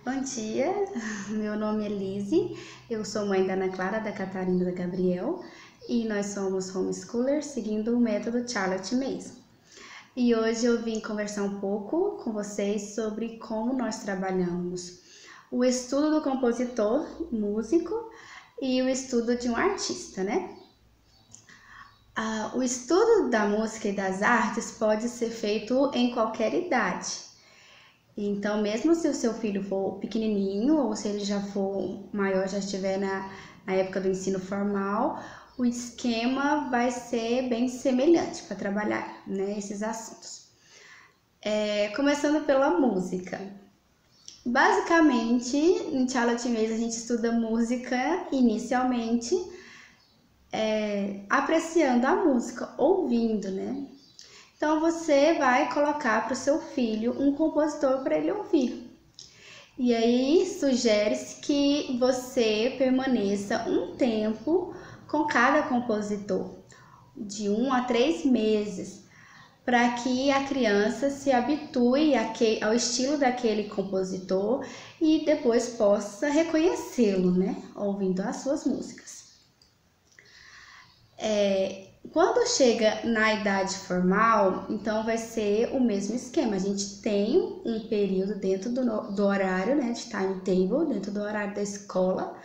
Bom dia, meu nome é Lizzie, eu sou mãe da Ana Clara, da Catarina e da Gabriel e nós somos homeschoolers seguindo o método Charlotte Mason. E hoje eu vim conversar um pouco com vocês sobre como nós trabalhamos o estudo do compositor, músico e o estudo de um artista, né? O estudo da música e das artes pode ser feito em qualquer idade. Então, mesmo se o seu filho for pequenininho ou se ele já for maior, já estiver na época do ensino formal, o esquema vai ser bem semelhante para trabalhar, né, esses assuntos. Começando pela música. Basicamente, em Charlotte Mason a gente estuda música inicialmente apreciando a música, ouvindo, né? Então você vai colocar para o seu filho um compositor para ele ouvir. E aí sugere-se que você permaneça um tempo com cada compositor, de 1 a 3 meses, para que a criança se habitue ao estilo daquele compositor e depois possa reconhecê-lo, né? Ouvindo as suas músicas. Quando chega na idade formal, então vai ser o mesmo esquema. A gente tem um período dentro do horário, né, de timetable, dentro do horário da escola,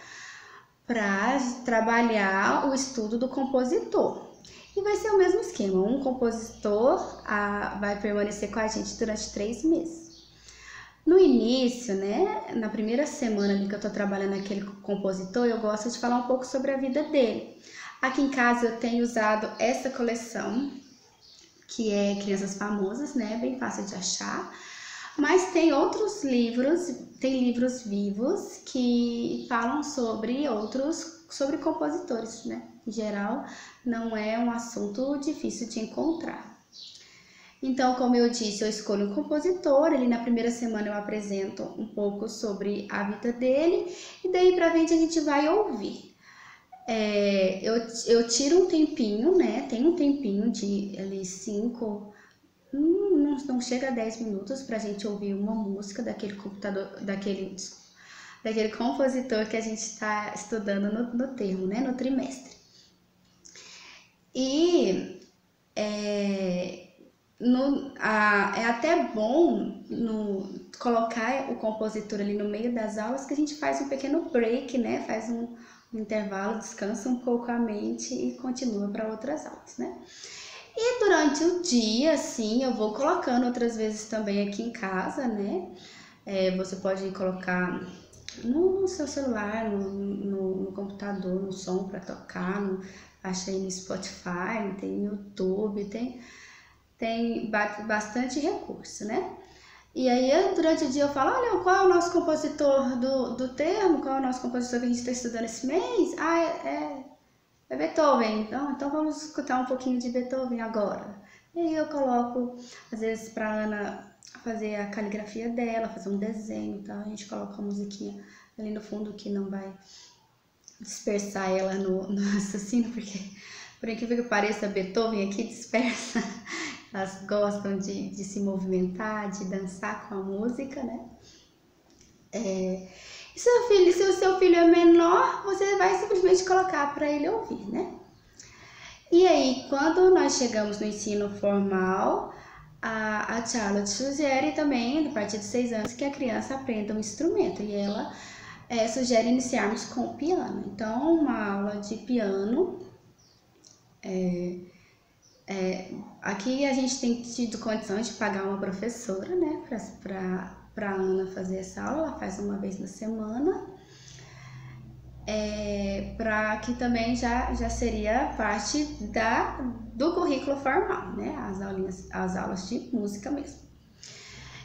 para trabalhar o estudo do compositor. E vai ser o mesmo esquema. Um compositor vai permanecer com a gente durante 3 meses. No início, né, na primeira semana ali que eu tô trabalhando aquele compositor, eu gosto de falar um pouco sobre a vida dele. Aqui em casa eu tenho usado essa coleção, que é Crianças Famosas, né? Bem fácil de achar. Mas tem outros livros, tem livros vivos que falam sobre compositores, né? Em geral, não é um assunto difícil de encontrar. Então, como eu disse, eu escolho um compositor, ali na primeira semana eu apresento um pouco sobre a vida dele, e daí pra frente a gente vai ouvir. Eu tiro um tempinho, né? Tem um tempinho de ali 5, não chega a 10 minutos pra gente ouvir uma música daquele compositor que a gente está estudando no termo, né? No trimestre. E é até bom colocar o compositor ali no meio das aulas, que a gente faz um pequeno break, né? Faz um intervalo, descansa um pouco a mente e continua para outras aulas, né? E durante o dia, assim, eu vou colocando outras vezes também aqui em casa, né? Você pode colocar no seu celular, no computador, no som para tocar, acha aí no Spotify, tem no YouTube, tem bastante recurso, né? E aí, durante o dia eu falo, olha, qual é o nosso compositor do termo, qual é o nosso compositor que a gente está estudando esse mês? É Beethoven, então vamos escutar um pouquinho de Beethoven agora. E aí eu coloco, às vezes, para a Ana fazer a caligrafia dela, fazer um desenho, então a gente coloca a musiquinha ali no fundo que não vai dispersar ela no raciocínio, porque, por incrível que pareça, Beethoven aqui dispersa. Elas gostam de se movimentar, de dançar com a música, né? E se o seu filho é menor, você vai simplesmente colocar para ele ouvir, né? E aí, quando nós chegamos no ensino formal, a Charlotte sugere também, a partir de 6 anos, que a criança aprenda um instrumento. E ela sugere iniciarmos com o piano. Então, uma aula de piano... aqui a gente tem tido condições de pagar uma professora, né, para a Ana fazer essa aula. Ela faz uma vez na semana, para que também já seria parte do currículo formal, né, as aulas de música mesmo.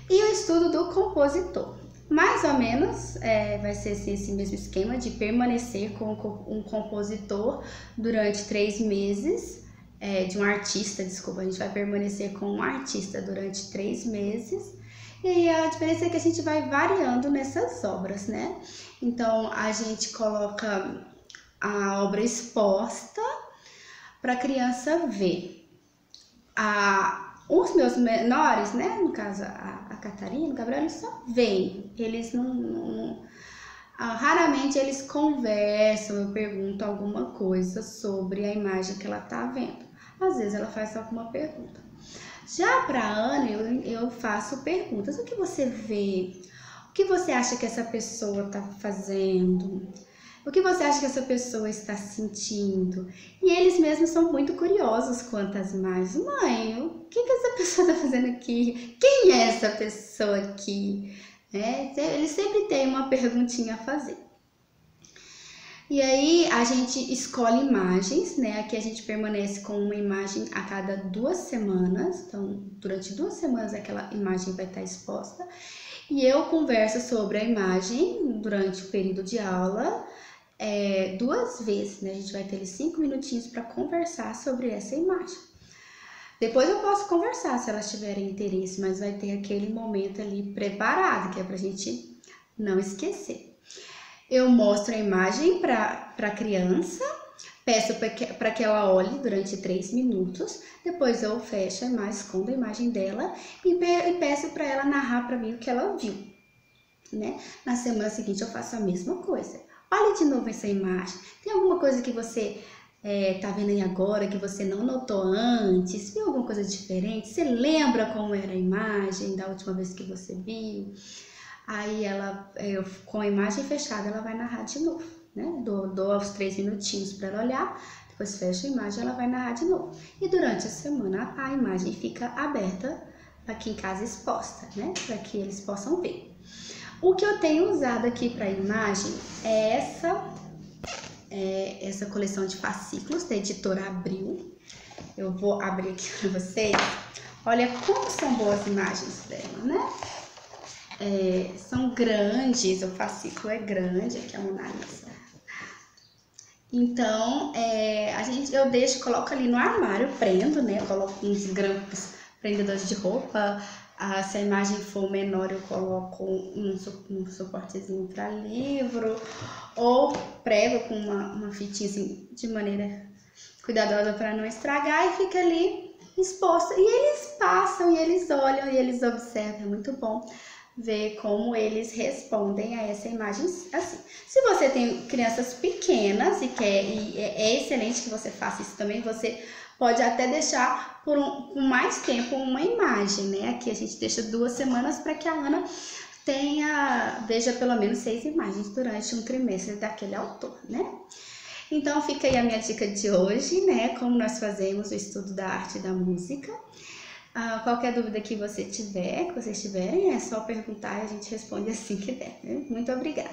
E o estudo do compositor, mais ou menos vai ser assim, esse mesmo esquema de permanecer com um compositor durante 3 meses, de um artista, desculpa, a gente vai permanecer com um artista durante 3 meses, e aí a diferença é que a gente vai variando nessas obras, né? Então a gente coloca a obra exposta para a criança ver. Os meus menores, né, no caso a Catarina, o Gabriel, eles só veem, eles raramente eles conversam, eu pergunto alguma coisa sobre a imagem que ela tá vendo. Às vezes ela faz alguma pergunta. Já para a Ana, eu faço perguntas. O que você vê? O que você acha que essa pessoa está fazendo? O que você acha que essa pessoa está sentindo? E eles mesmos são muito curiosos quanto às imagens. Mãe, o que essa pessoa está fazendo aqui? Quem é essa pessoa aqui? Eles sempre têm uma perguntinha a fazer. E aí a gente escolhe imagens, né? Aqui a gente permanece com uma imagem a cada 2 semanas. Então, durante 2 semanas aquela imagem vai estar exposta. E eu converso sobre a imagem durante o período de aula 2 vezes, né? A gente vai ter 5 minutinhos para conversar sobre essa imagem. Depois eu posso conversar se elas tiverem interesse, mas vai ter aquele momento ali preparado, que é pra gente não esquecer. Eu mostro a imagem para a criança, peço para que ela olhe durante 3 minutos, depois eu fecho a imagem, escondo a imagem dela e peço para ela narrar para mim o que ela viu, né? Na semana seguinte eu faço a mesma coisa. Olha de novo essa imagem. Tem alguma coisa que você tá vendo aí agora que você não notou antes? Viu alguma coisa diferente? Você lembra como era a imagem da última vez que você viu? Aí com a imagem fechada, ela vai narrar de novo, né? Dou os 3 minutinhos para ela olhar, depois fecho a imagem, ela vai narrar de novo. E durante a semana, a imagem fica aberta aqui em casa, exposta, né? Para que eles possam ver. O que eu tenho usado aqui para a imagem é essa coleção de fascículos da editora Abril. Eu vou abrir aqui para vocês. Olha como são boas imagens dela, né? São grandes, o fascículo é grande, aqui é a Mona Lisa. Então, eu coloco ali no armário, prendo, né? Eu coloco uns grampos prendedores de roupa. Se a imagem for menor, eu coloco um suportezinho para livro. Ou prego com uma fitinha assim, de maneira cuidadosa para não estragar, e fica ali exposta. E eles passam, e eles olham, e eles observam, é muito bom ver como eles respondem a essa imagem assim. Se você tem crianças pequenas e é excelente que você faça isso também, você pode até deixar por mais tempo uma imagem, né? Aqui a gente deixa 2 semanas para que a Ana veja pelo menos 6 imagens durante um trimestre daquele autor, né? Então fica aí a minha dica de hoje, né? Como nós fazemos o estudo da arte e da música. Qualquer dúvida que vocês tiverem, é só perguntar e a gente responde assim que der, né? Muito obrigada!